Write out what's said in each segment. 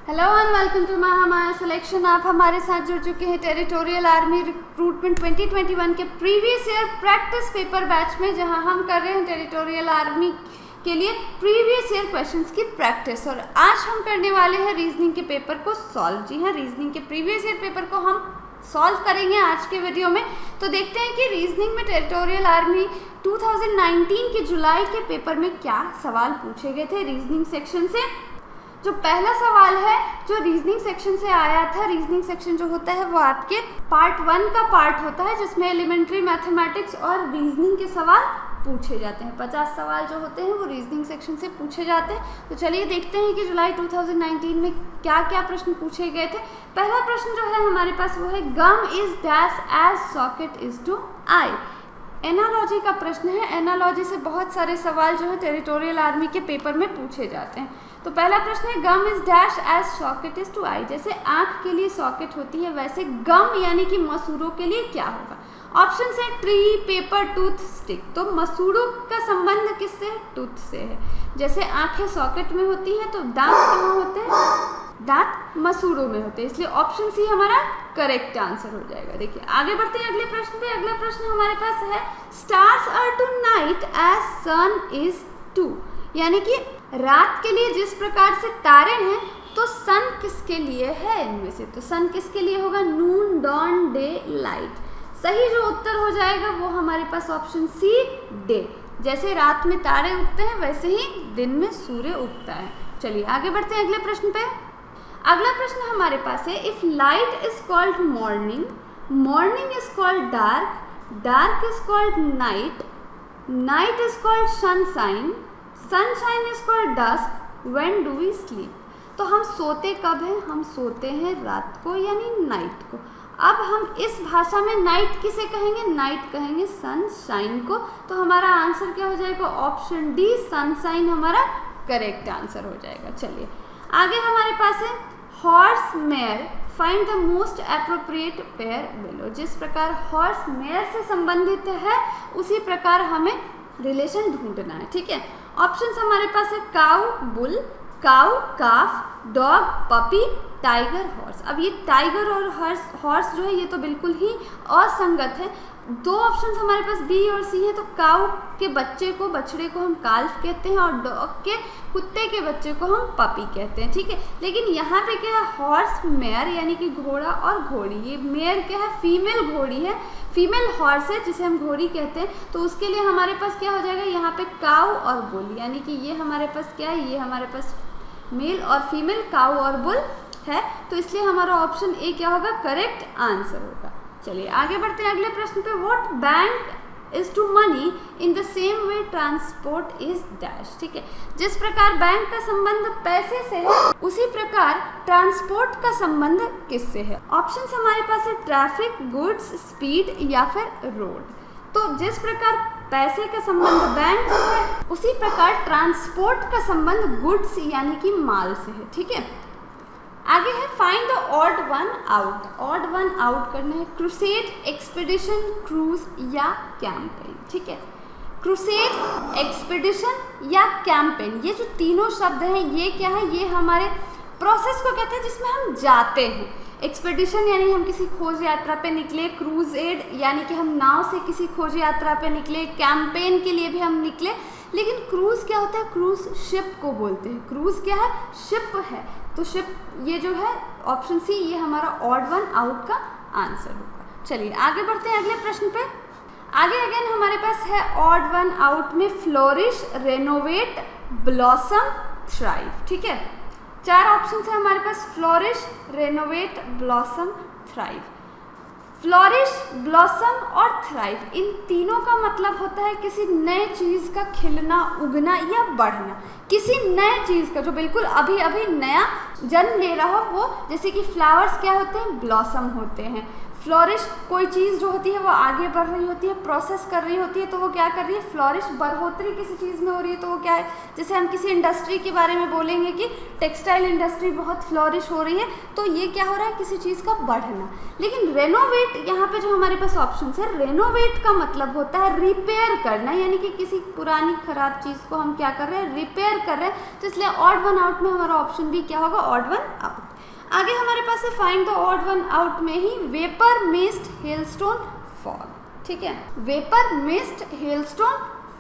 Hello and welcome to Mahamaya Selection. आप हमारे साथ जुड़ चुके हैं टेरिटोरियल आर्मी रिक्रूटमेंट 2021 के previous year practice paper batch में, जहां हम कर रहे हैं टेरिटोरियल आर्मी के लिए प्रीवियस ईयर क्वेश्चंस की प्रैक्टिस। और आज हम करने वाले हैं रीजनिंग के पेपर को सॉल्व। जी हाँ, रीजनिंग के प्रीवियस ईयर पेपर को हम सॉल्व करेंगे आज के वीडियो में। तो देखते हैं कि रीजनिंग में टेरिटोरियल आर्मी 2019 के जुलाई के पेपर में क्या सवाल पूछे गए थे रीजनिंग सेक्शन से। जो पहला सवाल है जो रीजनिंग सेक्शन से आया था, रीजनिंग सेक्शन जो होता है वो आपके पार्ट 1 का पार्ट होता है, जिसमें एलिमेंट्री मैथमेटिक्स और रीजनिंग के सवाल पूछे जाते हैं। 50 सवाल जो होते हैं वो रीजनिंग सेक्शन से पूछे जाते हैं। तो चलिए देखते हैं कि जुलाई 2019 में क्या क्या प्रश्न पूछे गए थे। पहला प्रश्न जो है हमारे पास वो है, gum is dash as socket is to eye. Analogy का प्रश्न है। एनालॉजी से बहुत सारे सवाल जो है टेरिटोरियल आर्मी के पेपर में पूछे जाते हैं। तो पहला प्रश्न है, gum is dash as socket is to eye. जैसे आंख के लिए सॉकेट होती है, वैसे गम यानी कि मसूड़ों के लिए क्या होगा। ऑप्शन है ट्री, पेपर, टूथ, स्टिक। तो मसूड़ों का संबंध किससे है? टूथ से है। जैसे आंखें सॉकेट में होती हैं तो दांत कहाँ होते हैं? दांत मसूड़ों में होते हैं, इसलिए ऑप्शन सी हमारा करेक्ट आंसर हो जाएगा। देखिए आगे बढ़ते हैं अगले प्रश्न पे। अगला प्रश्न हमारे पास है, stars are to night as sun is to. यानी कि रात के लिए जिस प्रकार से तारे हैं, तो सन किसके लिए है इनमें से? तो सन किसके लिए होगा? नून, डॉन, डे, लाइट। सही जो उत्तर हो जाएगा वो हमारे पास ऑप्शन सी, डे। जैसे रात में तारे उगते हैं वैसे ही दिन में सूर्य उगता है। चलिए आगे बढ़ते हैं अगले प्रश्न पे। अगला प्रश्न हमारे पास है, if light is called morning, morning is called dark, dark is called night, night is called sunshine, sunshine is called dusk, when do we sleep. तो हम सोते कब हैं? हम सोते हैं रात को यानी नाइट को। अब हम इस भाषा में नाइट किसे कहेंगे? नाइट कहेंगे सनशाइन को। तो हमारा आंसर क्या हो जाएगा? ऑप्शन डी, सनशाइन हमारा करेक्ट आंसर हो जाएगा। चलिए आगे हमारे पास है, horse mayor find the most appropriate pair below. जिस प्रकार हॉर्स मेयर से संबंधित है उसी प्रकार हमें रिलेशन ढूंढना है। ठीक है, ऑप्शंस हमारे पास है, काउ बुल, काउ काफ, डॉग पपी, टाइगर हॉर्स। अब ये टाइगर और हॉर्स जो है ये तो बिल्कुल ही असंगत है। दो ऑप्शंस हमारे पास बी और सी है। तो काउ के बच्चे को, बछड़े को हम काल्फ कहते हैं, और डॉग के, कुत्ते के बच्चे को हम पपी कहते हैं। ठीक है, लेकिन यहाँ पे क्या है, हॉर्स मेयर यानी कि घोड़ा और घोड़ी। ये मेयर क्या है? फीमेल घोड़ी है, फीमेल हॉर्स है जिसे हम घोड़ी कहते हैं। तो उसके लिए हमारे पास क्या हो जाएगा? यहाँ पे काउ और बुल, यानी कि ये हमारे पास क्या है? ये हमारे पास मेल और फीमेल, काउ और बुल है। तो इसलिए हमारा ऑप्शन ए क्या होगा? करेक्ट आंसर होगा। चलिए आगे बढ़ते हैं अगले प्रश्न पे। What bank is to money in the same way transport is dash. ठीक है, जिस प्रकार बैंक का संबंध पैसे से है उसी प्रकार ट्रांसपोर्ट का संबंध किससे है? ऑप्शंस हमारे पास है, ट्रैफिक, गुड्स, स्पीड या फिर रोड। तो जिस प्रकार पैसे का संबंध बैंक से है उसी प्रकार ट्रांसपोर्ट का संबंध गुड्स यानी कि माल से है। ठीक है, आगे है, find the odd one out. Odd one out करना है। क्रूसेड, एक्सपीडिशन, क्रूज या कैंपेन। ठीक है, क्रूसेड, एक्सपीडिशन या कैंपेन, ये जो तीनों शब्द हैं ये क्या है? ये हमारे प्रोसेस को कहते हैं जिसमें हम जाते हैं। एक्सपीडिशन यानी हम किसी खोज यात्रा पे निकले, क्रूजेड यानी कि हम नाव से किसी खोज यात्रा पे निकले, कैंपेन के लिए भी हम निकले। लेकिन क्रूज क्या होता है? क्रूज शिप को बोलते हैं। क्रूज क्या है? शिप है। तो शिप ये जो है ऑप्शन सी, ये हमारा ऑड वन आउट का आंसर होगा। चलिए आगे बढ़ते हैं अगले प्रश्न पे। आगे अगेन हमारे पास है, ऑड वन आउट में फ्लोरिश, रेनोवेट, ब्लॉसम, थ्राइव। ठीक है, 4 ऑप्शन है हमारे पास, flourish, renovate, blossom, thrive. Flourish, blossom और थ्राइव, इन तीनों का मतलब होता है किसी नए चीज़ का खिलना, उगना या बढ़ना। किसी नए चीज़ का जो बिल्कुल अभी अभी नया जन्म ले रहा हो वो, जैसे कि फ्लावर्स क्या होते हैं? ब्लॉसम होते हैं। फ्लॉरिश कोई चीज़ जो होती है वो आगे बढ़ रही होती है, प्रोसेस कर रही होती है, तो वो क्या कर रही है, फ्लॉरिश। बढ़ोतरी किसी चीज़ में हो रही है तो वो क्या है, जैसे हम किसी इंडस्ट्री के बारे में बोलेंगे कि टेक्सटाइल इंडस्ट्री बहुत फ्लॉरिश हो रही है, तो ये क्या हो रहा है, किसी चीज़ का बढ़ना। लेकिन रेनोवेट, यहाँ पे जो हमारे पास ऑप्शन है, रेनोवेट का मतलब होता है रिपेयर करना, यानी कि किसी पुरानी खराब चीज़ को हम क्या कर रहे हैं, रिपेयर कर रहे हैं। तो इसलिए ऑड वन आउट में हमारा ऑप्शन भी क्या होगा, ऑड वन आउट। आगे हमारे पास है find the odd one out में ही वेपर मिस्ट हेलस्टोन फॉग। ठीक है, वेपर मिस्ट हेलस्टोन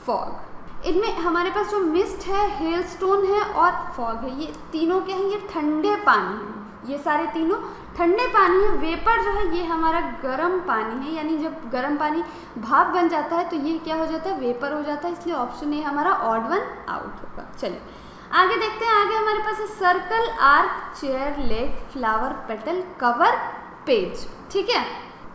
फॉग, इनमें हमारे पास जो मिस्ट है, हेलस्टोन है और फॉग है, ये तीनों क्या है, ये ठंडे पानी है, ये सारे तीनों ठंडे पानी है। वेपर जो है ये हमारा गर्म पानी है, यानी जब गर्म पानी भाप बन जाता है तो ये क्या हो जाता है, वेपर हो जाता है, इसलिए ऑप्शन ए हमारा ऑड वन आउट होगा। चलिए आगे देखते हैं। आगे हमारे पास है circle, arc, chair, leg, flower, petal, cover, page. ठीक है,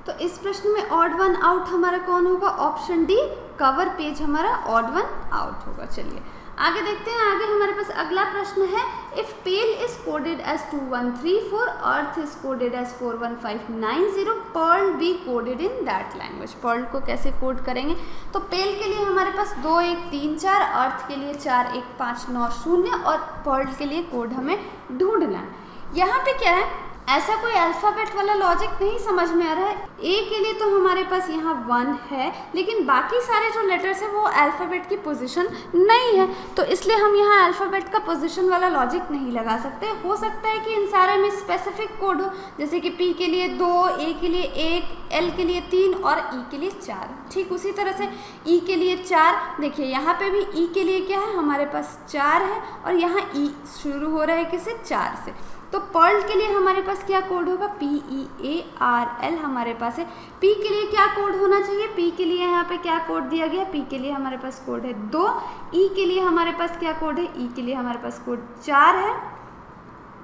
तो इस प्रश्न में ऑड वन आउट हमारा कौन होगा, ऑप्शन डी, कवर पेज हमारा ऑड वन आउट होगा। चलिए आगे देखते हैं। आगे हमारे पास अगला प्रश्न है, if pale is coded as 2134, earth is coded as 41590, pearl be coded in that language. Pearl को कैसे कोड करेंगे, तो पेल के लिए हमारे पास 2134, अर्थ के लिए 41590 और पर्ल के लिए कोड हमें ढूंढना है। यहाँ पे क्या है, ऐसा कोई अल्फ़ाबेट वाला लॉजिक नहीं समझ में आ रहा है। ए के लिए तो हमारे पास यहाँ 1 है, लेकिन बाकी सारे जो लेटर्स हैं वो अल्फ़ाबेट की पोजीशन नहीं है, तो इसलिए हम यहाँ अल्फ़ाबेट का पोजीशन वाला लॉजिक नहीं लगा सकते। हो सकता है कि इन सारे में स्पेसिफिक कोड हो, जैसे कि पी के लिए 2, ए के लिए 1, एल के लिए 3 और ई के लिए 4। ठीक उसी तरह से ई के लिए 4, देखिए यहाँ पे भी ई के लिए क्या है, हमारे पास 4 है और यहाँ ई शुरू हो रहा है किससे, 4 से। तो पर्ल के लिए हमारे पास क्या कोड होगा, PEARL हमारे पास है। पी के लिए क्या कोड होना चाहिए, पी के लिए यहाँ पे क्या कोड दिया गया, पी के लिए हमारे पास कोड है 2, ई के लिए हमारे पास क्या कोड है, ई के लिए हमारे पास कोड 4 है,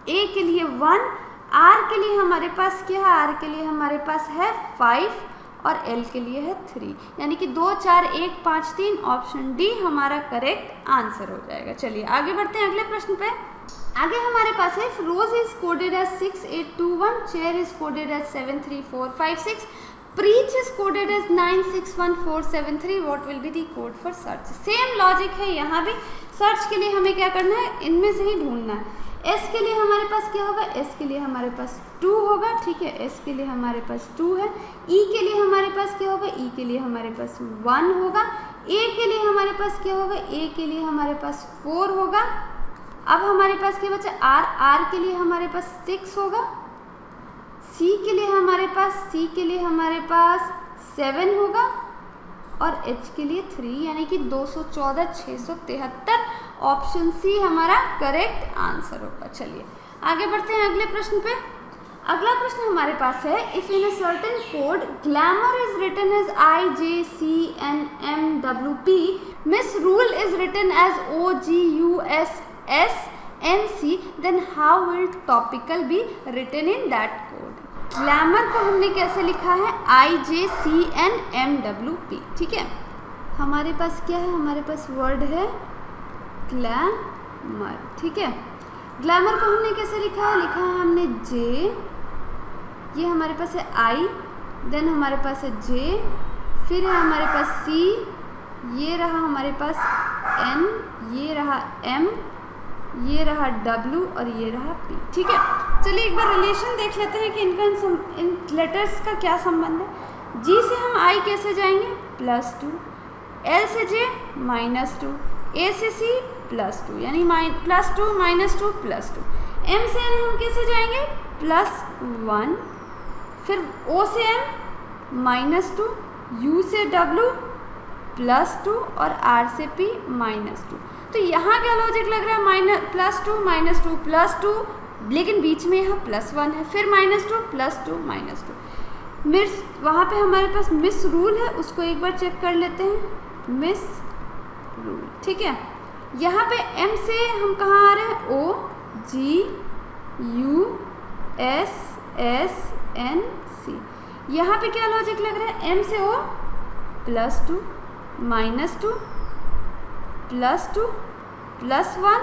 ए के लिए 1, आर के लिए हमारे पास क्या है, आर के लिए हमारे पास है 5 और एल के लिए है 3, यानी कि 2 4 1 5 3, ऑप्शन डी हमारा करेक्ट आंसर हो जाएगा। चलिए आगे बढ़ते हैं अगले प्रश्न पे। आगे हमारे पास है, rose is coded as 6821, chair is coded as 73456, preach is coded as 961473, what will be the code for search. Same logic है यहाँ भी, सर्च के लिए हमें क्या करना है, इनमें से ही ढूंढना है। एस के लिए हमारे पास क्या होगा, एस के लिए हमारे पास 2 होगा। ठीक है, एस के लिए हमारे पास 2 है। ई के लिए हमारे पास क्या होगा, ई के लिए हमारे पास 1 होगा। ए के लिए हमारे पास क्या होगा, ए के लिए हमारे पास 4 होगा। अब हमारे पास क्या बचा, आर, आर के लिए हमारे पास 6 होगा। सी के लिए हमारे पास 7 होगा और एच के लिए 3, यानी कि 214 673, ऑप्शन सी हमारा करेक्ट आंसर होगा। चलिए आगे बढ़ते हैं अगले प्रश्न पे। अगला प्रश्न हमारे पास है, if in a certain code glamour is written as IJCNMWP, misrule is written as OGUSSNC, then how will topical be written in that code? Glamour को हमने कैसे लिखा है, IJCNMWP। ठीक है, हमारे पास क्या है, हमारे पास वर्ड है ग्लैमर। ठीक है, ग्लैमर को हमने कैसे लिखा है, हमने J, ये हमारे पास है I, देन हमारे पास है J, फिर है हमारे पास C, ये रहा हमारे पास N, ये रहा M, ये रहा W और ये रहा P। ठीक है, चलिए एक बार रिलेशन देख लेते हैं कि इनका इन लेटर्स का क्या संबंध है। G से हम I कैसे जाएंगे, +2, L से J -2, A से C +2, यानी +2 -2 +2, M से N हम कैसे जाएंगे, +1, फिर O से M -2, U से W +2 और R से P -2। तो यहाँ क्या लॉजिक लग रहा है, +2 -2 +2, लेकिन बीच में यहाँ +1 है, फिर -2 +2 -2। वहाँ पे हमारे पास मिस रूल है, उसको एक बार चेक कर लेते हैं, मिस रूल। ठीक है, यहाँ पे M से हम कहाँ आ रहे हैं, O G U S S N C। यहाँ पे क्या लॉजिक लग रहा है, M से O +2 -2 +2 +1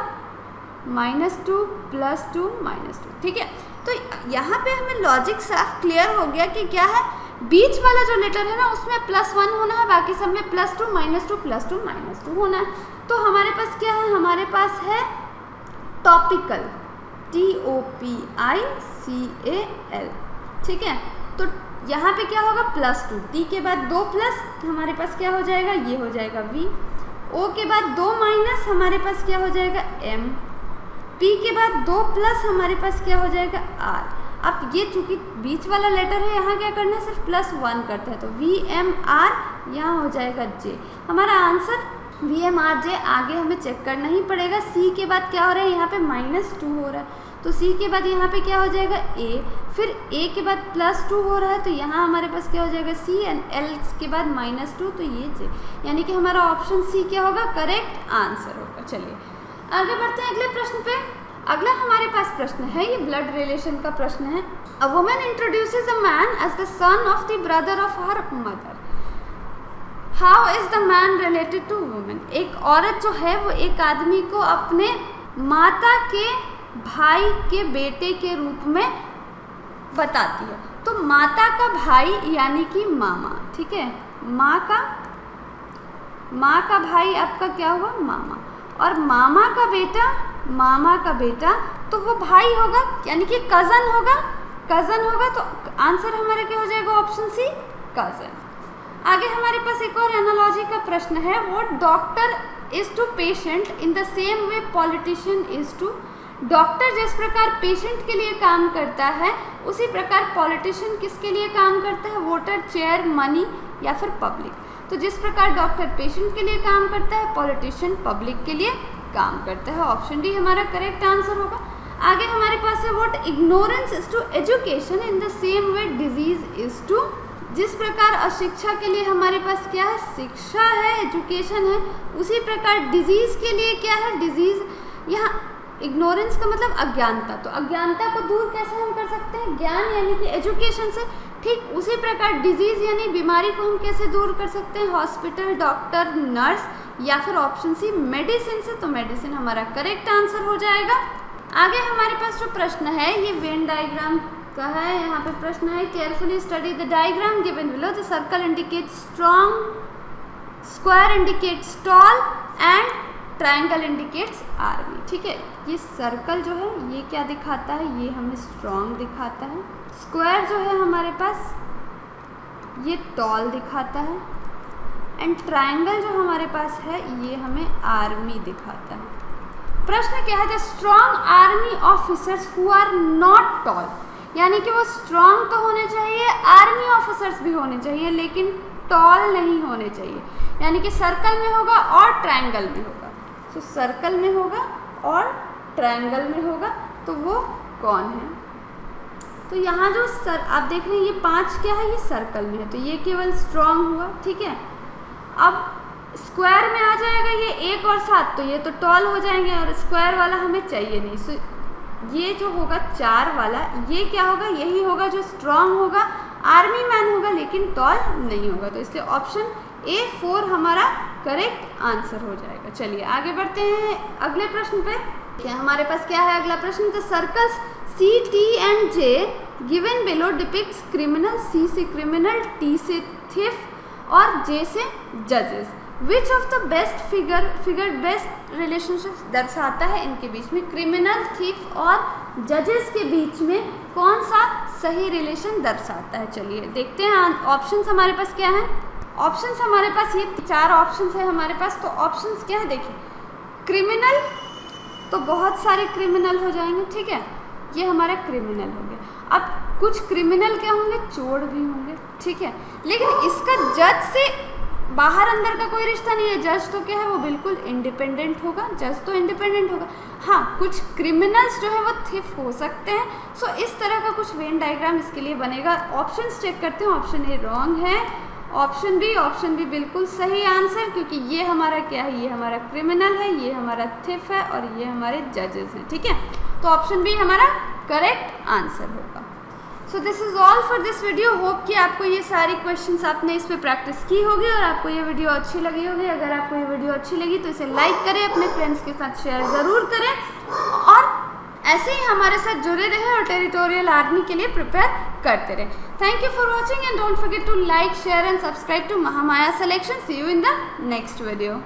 -2 +2 -2, ठीक है। तो यहाँ पे हमें लॉजिक साफ क्लियर हो गया कि क्या है, बीच वाला जो लेटर है ना उसमें +1 होना है, बाकी सब में +2 -2 +2 -2 होना है। तो हमारे पास क्या है, हमारे पास है टॉपिकल, TOPICAL, ठीक है। तो यहाँ पे क्या होगा, +2, T के बाद 2 प्लस हमारे पास क्या हो जाएगा, ये हो जाएगा V, O के बाद 2 माइनस हमारे पास क्या हो जाएगा M, P के बाद 2 प्लस हमारे पास क्या हो जाएगा R। अब ये चूंकि बीच वाला लेटर है, यहाँ क्या करना है, सिर्फ +1 करता है, तो VMR यहाँ हो जाएगा J। हमारा आंसर VMRJ। आगे हमें चेक करना ही पड़ेगा। C के बाद क्या हो रहा है, यहाँ पे -2 हो रहा है, तो C के बाद यहाँ पे क्या हो जाएगा A, फिर A के बाद +2 हो रहा है, तो यहाँ हमारे पास क्या हो जाएगा C, एंड L के बाद -2, तो ये J, यानी कि हमारा ऑप्शन C क्या होगा, करेक्ट आंसर होगा। चलिए आगे बढ़ते हैं अगले प्रश्न पे। अगला हमारे पास प्रश्न है, ये ब्लड रिलेशन का प्रश्न है। A woman introduces a man as the son of the brother of her mother, how is the man related to woman. एक औरत जो है वो एक आदमी को अपने माता के भाई के बेटे के रूप में बताती है। तो माता का भाई यानी कि मामा, ठीक है, माँ का भाई आपका क्या हुआ, मामा, और मामा का बेटा तो वो भाई होगा, यानी कि कज़न होगा, तो आंसर हमारा क्या हो जाएगा, ऑप्शन सी, कज़न। आगे हमारे पास एक और एनालॉजी का प्रश्न है, what doctor is to patient in the same way politician is to. Doctor जिस प्रकार पेशेंट के लिए काम करता है, उसी प्रकार पॉलिटिशियन किसके लिए काम करता है, वोटर, चेयर, मनी या फिर पब्लिक। तो जिस प्रकार डॉक्टर पेशेंट के लिए काम करता है, पॉलिटिशियन पब्लिक के लिए काम करता है। ऑप्शन डी हमारा करेक्ट आंसर होगा। आगे हमारे पास है, what ignorance is to education in the same way disease is to. जिस प्रकार अशिक्षा के लिए हमारे पास क्या है, शिक्षा है, एजुकेशन है, उसी प्रकार डिजीज के लिए क्या है, डिजीज। यहाँ इग्नोरेंस का मतलब अज्ञानता, तो अज्ञानता को दूर कैसे हम कर सकते हैं, ज्ञान यानी कि एजुकेशन से। ठीक उसी प्रकार डिजीज यानी बीमारी को हम कैसे दूर कर सकते हैं, हॉस्पिटल, डॉक्टर, नर्स या फिर ऑप्शन सी मेडिसिन से। तो मेडिसिन हमारा करेक्ट आंसर हो जाएगा। आगे हमारे पास जो प्रश्न है ये वेन डायग्राम का है। यहाँ पे प्रश्न है, carefully study the diagram given below, the circle indicates strong, square indicates tall and triangle indicates army. ठीक है, ये सर्कल जो है ये क्या दिखाता है, ये हमें स्ट्रॉन्ग दिखाता है। स्क्वायर जो है हमारे पास ये टॉल दिखाता है, एंड ट्रायंगल जो हमारे पास है ये हमें आर्मी दिखाता है। प्रश्न क्या है, the strong army officers who are not tall, यानी कि वो स्ट्रॉन्ग तो होने चाहिए, आर्मी ऑफिसर्स भी होने चाहिए, लेकिन टॉल नहीं होने चाहिए। यानी कि सर्कल में होगा और ट्रायंगल में होगा। तो सर्कल में होगा और ट्रायंगल में होगा, तो वो कौन है। तो यहाँ जो आप देख रहे हैं ये 5 क्या है, ये सर्कल में है, तो ये केवल स्ट्रॉन्ग हुआ। ठीक है, अब स्क्वायर में आ जाएगा ये 1 और 7, तो ये तो टॉल हो जाएंगे, और स्क्वायर वाला हमें चाहिए नहीं। सो ये जो होगा 4 वाला, ये क्या होगा, यही होगा जो स्ट्रॉन्ग होगा, आर्मी मैन होगा, लेकिन टॉल नहीं होगा। तो इसलिए ऑप्शन A4 हमारा करेक्ट आंसर हो जाएगा। चलिए आगे बढ़ते हैं अगले प्रश्न पे। क्या हमारे पास क्या है अगला प्रश्न, the circles C, T and J given below depicts criminal, C से क्रिमिनल, T से थिफ और J से जजेस। Which of the best figure best relationship दर्शाता है इनके बीच में, क्रिमिनल, थीफ और जजेस के बीच में कौन सा सही रिलेशन दर्शाता है। चलिए देखते हैं ऑप्शंस हमारे पास क्या है। ऑप्शंस हमारे पास ये 4 ऑप्शंस है हमारे पास। तो ऑप्शंस क्या है, देखिए क्रिमिनल, तो बहुत सारे क्रिमिनल हो जाएंगे। ठीक है, ये हमारा क्रिमिनल हो गया। अब कुछ क्रिमिनल क्या होंगे, चोर भी होंगे। ठीक है, लेकिन इसका जज से बाहर अंदर का कोई रिश्ता नहीं है। जज तो क्या है, वो बिल्कुल इंडिपेंडेंट होगा, जज तो इंडिपेंडेंट होगा। हाँ, कुछ क्रिमिनल्स जो है वो थिफ हो सकते हैं। सो इस तरह का कुछ वेन डायग्राम इसके लिए बनेगा। ऑप्शंस चेक करते हैं, ऑप्शन ए रॉन्ग है, ऑप्शन बी बिल्कुल सही आंसर, क्योंकि ये हमारा क्या है, ये हमारा क्रिमिनल है, ये हमारा थिफ है और ये हमारे जजेस हैं। ठीक है, तो ऑप्शन बी हमारा करेक्ट आंसर होगा। So this is all for this video. Hope कि आपको ये सारी क्वेश्चंस आपने इस पर प्रैक्टिस की होगी और आपको ये वीडियो अच्छी लगी होगी। अगर आपको ये वीडियो अच्छी लगी तो इसे लाइक करें, अपने फ्रेंड्स के साथ शेयर ज़रूर करें ऐसे ही हमारे साथ जुड़े रहे और टेरिटोरियल आर्मी के लिए प्रिपेयर करते रहे। Thank you for watching and don't forget to like, share and subscribe to Mahamaya selection. See you in the next video.